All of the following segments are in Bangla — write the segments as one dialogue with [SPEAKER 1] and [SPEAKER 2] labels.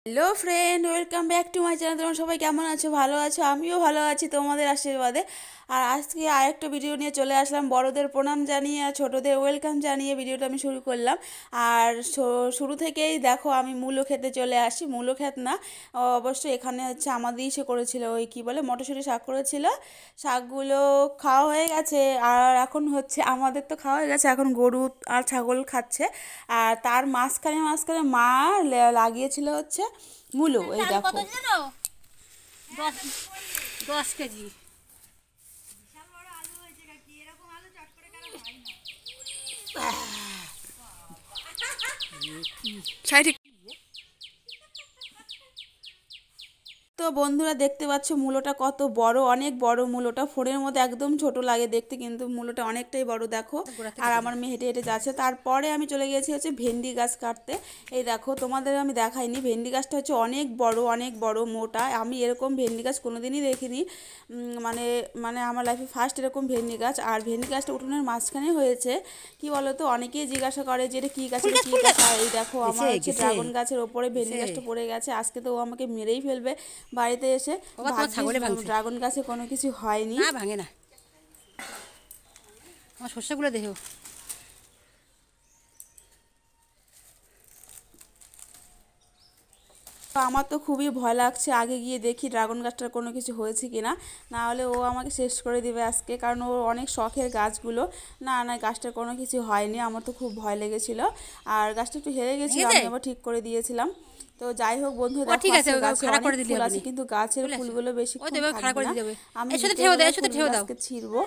[SPEAKER 1] Hello friend, welcome back to my channel. তোমরা সবাই কেমন আছো? ভালো আছো? আমিও ভালো আছি তোমাদের আশীর্বাদে। আর আজকে আরেকটা ভিডিও নিয়ে চলে আসলাম, বড়দের প্রণাম জানিয়ে আর ছোটোদের ওয়েলকাম জানিয়ে ভিডিওটা আমি শুরু করলাম। আর শুরু থেকেই দেখো আমি মূলো খেতে চলে আসি। মূলো ক্ষেত না, অবশ্যই এখানে হচ্ছে আমাদের ইসে করেছিল, ওই কী বলে, মটরশুঁটি শাক করেছিল। শাকগুলো খাওয়া হয়ে গেছে। আর এখন হচ্ছে আমাদের তো খাওয়া হয়ে গেছে, এখন গরু আর ছাগল খাচ্ছে। আর তার মাঝখানে মাঝখানে মা লাগিয়েছিল হচ্ছে মূলো। এই
[SPEAKER 2] চাল কত
[SPEAKER 1] দেখো,
[SPEAKER 2] জানো? 10 কেজি।
[SPEAKER 1] সাইড। তো বন্ধুরা দেখতে পাচ্ছ মূলোটা কত বড়, অনেক বড় মূলোটা। ফোনের মধ্যে একদম ছোট লাগে দেখতে, কিন্তু মূলোটা অনেকটাই বড় দেখো। আর আমার মেয়ে হেঁটে হেঁটে যাচ্ছে। তারপরে আমি চলে গেছি হচ্ছে ভেন্ডি গাছ কাটতে। এই দেখো, তোমাদের আমি দেখাইনি, ভেন্ডি গাছটা হচ্ছে অনেক বড়, অনেক বড় মোটা। আমি এরকম ভেন্ডি গাছ কোনোদিনই দেখিনি। মানে মানে আমার লাইফে ফার্স্ট এরকম ভেন্ডি গাছ। আর ভেন্ডি গাছটা উঠোনের মাঝখানে হয়েছে। কি বলো তো, অনেকেই জিজ্ঞাসা করে যে এটা কী গাছ, এটা কী গাছ। আর এই দেখো আমার হচ্ছে ড্রাগন গাছের ওপরে ভেন্ডি গাছটা পড়ে গেছে। আজকে তো ও আমাকে মেরেই ফেলবে বাড়িতে এসে। ভাগ্যিস ড্রাগন গাছে কোনো কিছু হয়নি।
[SPEAKER 2] না ভাঙে না, আমার শস্যগুলো দেখো।
[SPEAKER 1] তো আমার তো খুবই ভয় লাগছে, আগে গিয়ে দেখি ড্রাগন গাছটার কোনো কিছু হয়েছে কিনা। না হলে ও আমাকে শেষ করে দিবে আজকে, কারণ ও অনেক শখের গাছগুলো। না না, গাছটার কোনো কিছু হয়নি, আমার তো খুব ভয় লেগেছিল। আর গাছটা একটু হেরে গেছিলো, আমি আবার ঠিক করে দিয়েছিলাম। তো যাই হোক বন্ধু, দেখো আজকে গাছে অনেক ফুল আছে, কিন্তু গাছের ফুলগুলো বেশিক্ষণ থাকবে না। আমি বিকেলবেলায় ফুলগুলো আজকে ছিঁড়বো।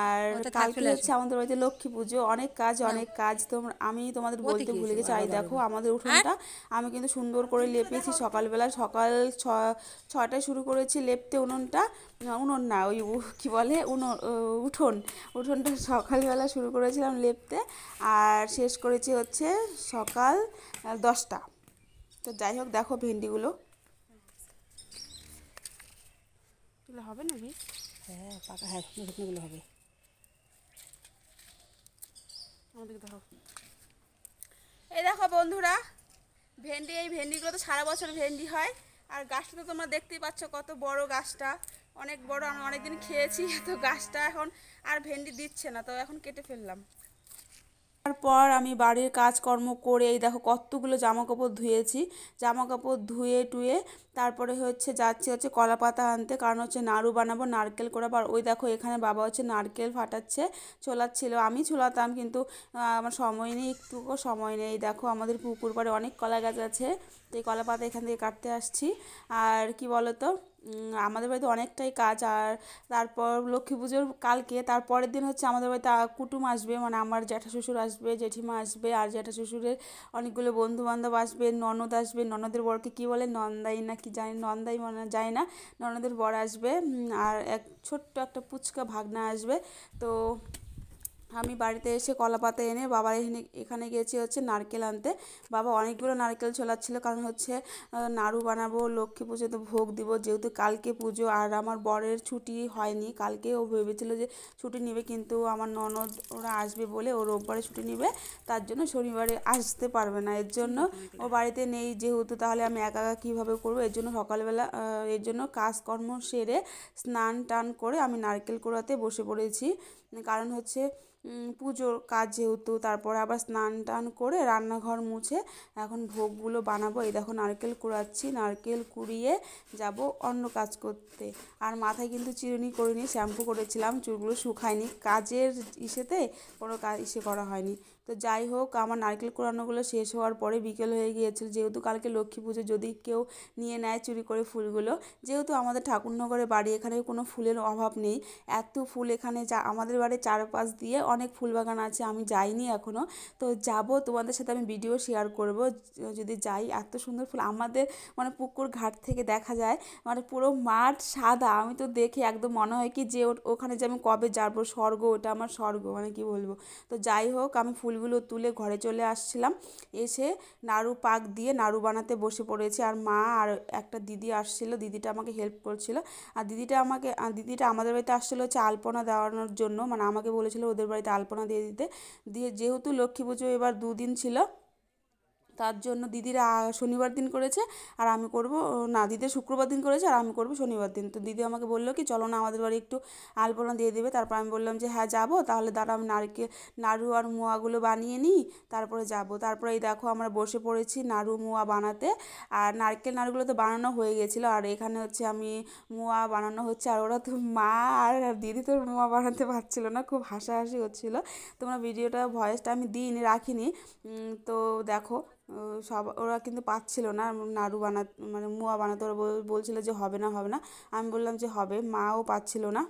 [SPEAKER 1] আর কালকে হচ্ছে আমাদের বাড়িতে লক্ষ্মী পুজো। অনেক কাজ, অনেক কাজ। আমি তোমাদের বলতে ভুলে গেছি। আর দেখো আমাদের উঠোনটা আমি কিন্তু সুন্দর করে লেপেছি সকালবেলা। সকাল 6টায় শুরু করেছি লেপতে উনুনটা। উনুন না, ওই কী বলে, উঠোনটা সকালবেলা শুরু করেছিলাম লেপতে। আর শেষ করেছি হচ্ছে সকাল 10টা। তো যাই হোক, দেখো ভেন্ডিগুলো তুলে হবে না বেশ।
[SPEAKER 2] হ্যাঁ পাকা, হ্যাঁ শুকনোগুলো হবে।
[SPEAKER 1] আমাদেরকে দেখো, এই দেখো বন্ধুরা ভেন্ডি। এই ভেন্ডিগুলো তো সারা বছর ভেন্ডি হয়। আর গাছটা তো তোমরা দেখতেই পাচ্ছ কত বড় গাছটা, অনেক বড়। আমি অনেকদিন খেয়েছি, তো গাছটা এখন আর ভেন্ডি দিচ্ছে না, তো এখন কেটে ফেললাম। তারপর আমি বাড়ির কাজকর্ম করে এই দেখো কতগুলো জামা কাপড় ধুয়েছি। জামা কাপড় ধুয়ে টুয়ে তারপরে যাচ্ছি হচ্ছে কলা পাতা আনতে, কারণ হচ্ছে নাড়ু বানাবো, নারকেল কোড়াবো। আর ওই দেখো এখানে বাবা হচ্ছে নারকেল ফাটাচ্ছে, ছোলাচ্ছিল। আমি ছোলাতাম, কিন্তু আমার সময় নেই, একটুকু সময় নেই। দেখো আমাদের পুকুর পাড়ে অনেক কলা গাছ আছে, তো এই কলা পাতা এখান থেকে কাটতে আসছি। আর কি বলো তো, আমাদের বাড়িতে অনেকটাই কাজ। আর তারপর লক্ষ্মী পুজোর কালকে, তারপরের দিন হচ্ছে আমাদের বাড়িতে কুটুম আসবে, মানে আমার জ্যাঠা শ্বশুর আসবে, জেঠিমা আসবে। আর জ্যাঠা শ্বশুরের অনেকগুলো বন্ধু বান্ধব আসবে, ননদ আসবে। ননদের বরকে কি বলে, নন্দাই না কি জানি, নন্দাই মনে যায় না, ননদের বর আসবে। আর এক ছোট্ট একটা পুচকা ভাগনা আসবে। তো আমি বাড়িতে এসে কলা পাতা এনে বাবার এখানে গেছি হচ্ছে নারকেল আনতে। বাবা অনেকগুলো নারকেল ছোলাচ্ছিল, কারণ হচ্ছে নাড়ু বানাবো, লক্ষ্মী পুজোতে ভোগ দিব, যেহেতু কালকে পুজো। আর আমার বরের ছুটি হয়নি কালকে, ও ভেবেছিল যে ছুটি নেবে, কিন্তু আমার ননদ ওরা আসবে বলে ও রোববারে ছুটি নেবে, তার জন্য শনিবারে আসতে পারবে না। এর জন্য ও বাড়িতে নেই যেহেতু, তাহলে আমি একা একা কীভাবে করবো। এর জন্য সকালবেলা এর জন্য কাজকর্ম সেরে স্নান টান করে আমি নারকেল কোড়াতে বসে পড়েছি। কারণ হচ্ছে পুজোর কাজ যেহেতু, তারপরে আবার স্নান টান করে রান্নাঘর মুছে এখন ভোগগুলো বানাবো। এই দেখো নারকেল কুড়াচ্ছি, নারকেল কুড়িয়ে যাব অন্য কাজ করতে। আর মাথায় কিন্তু চিরুনি করিনি, শ্যাম্পু করেছিলাম, চুলগুলো শুকায়নি, কাজের ইসেতে কোনো কাজ করা হয়নি। তো যাই হোক, আমার নারকেল কোড়ানোগুলো শেষ হওয়ার পরে বিকেল হয়ে গিয়েছিল, যেহেতু কালকে লক্ষ্মী পুজো, যদি কেউ নিয়ে নেয় চুরি করে ফুলগুলো। যেহেতু আমাদের ঠাকুরনগরে বাড়ি, এখানে কোনো ফুলের অভাব নেই। এত ফুল এখানে, যা আমাদের বাড়ির চারপাশ দিয়ে অনেক ফুল বাগান আছে, আমি যাইনি এখনও। তো যাব, তোমাদের সাথে আমি ভিডিও শেয়ার করব যদি যাই। এত সুন্দর ফুল আমাদের, মানে পুকুর ঘাট থেকে দেখা যায়, মানে পুরো মাঠ সাদা। আমি তো দেখে একদম মনে হয় কি যে ওখানে যে আমি কবে যাবো, স্বর্গ, ওটা আমার স্বর্গ, মানে কি বলবো। তো যাই হোক, আমি ফুলগুলো তুলে ঘরে চলে আসছিলাম, এসে নাড়ু পাক দিয়ে নাড়ু বানাতে বসে পড়েছি। আর মা আর একটা দিদি আসছিল, দিদিটা আমাকে হেল্প করছিল। আর দিদিটা আমাদের বাড়িতে আসছিলো হচ্ছে আলপনা দেওয়ানোর জন্য, মানে আমাকে বলেছিল ওদের বাড়িতে আলপনা দিয়ে দিতে। দিয়ে যেহেতু লক্ষ্মী পুজো এবার 2 দিন ছিল, তার জন্য দিদিরা শনিবার দিন করেছে আর আমি করব, না দিদি শুক্রবার দিন করেছে আর আমি করব শনিবার দিন। তো দিদি আমাকে বললো কি চলো না আমাদের বাড়ি একটু আলপনা দিয়ে দেবে। তারপর আমি বললাম যে হ্যাঁ যাবো, তাহলে দাঁড়া আমি নাড়ু আর মোয়াগুলো বানিয়ে নিই, তারপরে যাব। তারপরে এই দেখো আমরা বসে পড়েছি নাড়ু মোয়া বানাতে। আর নারকেল নাড়ুগুলো তো বানানো হয়ে গেছিলো, আর এখানে হচ্ছে আমি মোয়া বানানো হচ্ছে। আর ওরা তো মা আর দিদি তো মোয়া বানাতে পারছিলো না, খুব হাসাহাসি হচ্ছিলো। তোমরা ভিডিওটা ভয়েসটা আমি দিইনি, রাখিনি। তো দেখো সব ওরা কিন্তু পাচ্ছিল না নাড়ু মানে মোয়া বানাতে। ওরা বলছিল যে হবে না হবে না, আমি বললাম যে হবে, মাও পাচ্ছিল না।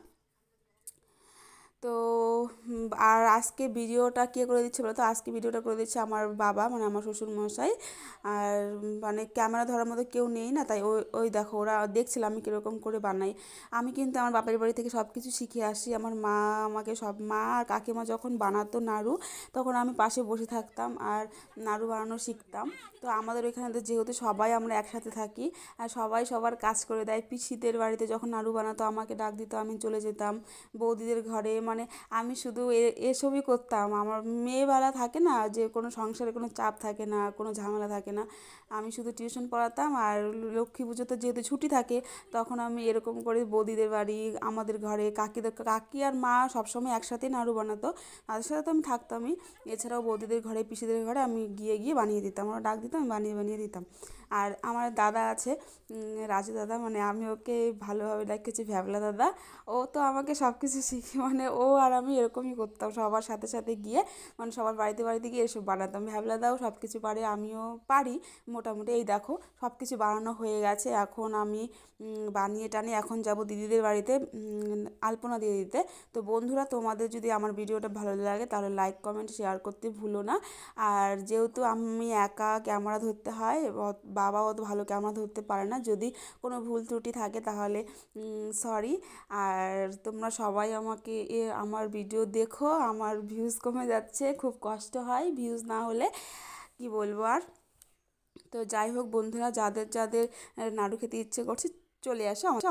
[SPEAKER 1] তো আর আজকে ভিডিওটা কে করে দিচ্ছে বলো তো? আজকে ভিডিওটা করে দিচ্ছে আমার বাবা, মানে আমার শ্বশুর মশাই। আর মানে ক্যামেরা ধরার মতো কেউ নেই না, তাই ওই ওই দেখো ওরা দেখছিল আমি কীরকম করে বানাই। আমি কিন্তু আমার বাপের বাড়ি থেকে সব কিছু শিখে আসি। আমার মা আমাকে মা আর কাকিমা যখন বানাতো নাড়ু, তখন আমি পাশে বসে থাকতাম আর নাড়ু বানানো শিখতাম। তো আমাদের ওইখানে তো যেহেতু সবাই আমরা একসাথে থাকি আর সবাই সবার কাজ করে দেয়। পিসিদের বাড়িতে যখন নাড়ু বানাতো আমাকে ডাক দিত, আমি চলে যেতাম বৌদিদের ঘরে। মানে আমি শুধু এসবই করতাম। আমার মেয়েবেলা থাকে না, যে কোনো সংসারে কোনো চাপ থাকে না, কোনো ঝামেলা থাকে না। আমি শুধু টিউশন পড়াতাম আর লক্ষ্মী পুজোতে যেহেতু ছুটি থাকে, তখন আমি এরকম করে বৌদিদের বাড়ি, আমাদের ঘরে কাকি আর মা সবসময় একসাথেই নাড়ু বানাতো, তাদের সাথে তো আমি থাকতামই। এছাড়াও বৌদিদের ঘরে, পিসিদের ঘরে আমি গিয়ে গিয়ে বানিয়ে দিতাম, ওরা ডাক দিতাম, আমি বানিয়ে বানিয়ে দিতাম। আর আমার দাদা আছে, রাজু দাদা, মানে আমি ওকে ভালোভাবে ডেকেছি ভ্যাবলা দাদা। ও তো আমাকে সব কিছু শিখে, মানে ও আর আমি এরকমই করতাম, সবার সাথে সাথে গিয়ে মানে সবার বাড়িতে বাড়িতে গিয়ে এসব বানাতাম। ভ্যাবলা দাও সব কিছু পারে, আমিও পারি মোটামুটি। এই দেখো সব কিছু বানানো হয়ে গেছে, এখন আমি বানিয়ে টানিয়ে এখন যাব দিদিদের বাড়িতে আলপনা দিয়ে দিতে। তো বন্ধুরা, তোমাদের যদি আমার ভিডিওটা ভালো লাগে তাহলে লাইক কমেন্ট শেয়ার করতে ভুলো না। আর যেহেতু আমি একা ক্যামেরা ধরতে হয়, বাবাও অত ভালো ক্যামেরা ধরতে পারে না, যদি কোনো ভুল ত্রুটি থাকে তাহলে সরি। আর তোমরা সবাই আমাকে আমার ভিডিও দেখো, আমার ভিউজ কমে যাচ্ছে, খুব কষ্ট হয় ভিউজ না হলে, কি বলবো আর। তো যাই হোক বন্ধুরা, যাদের যাদের নাড়ু খেতে ইচ্ছে করছে চলে আসো আমার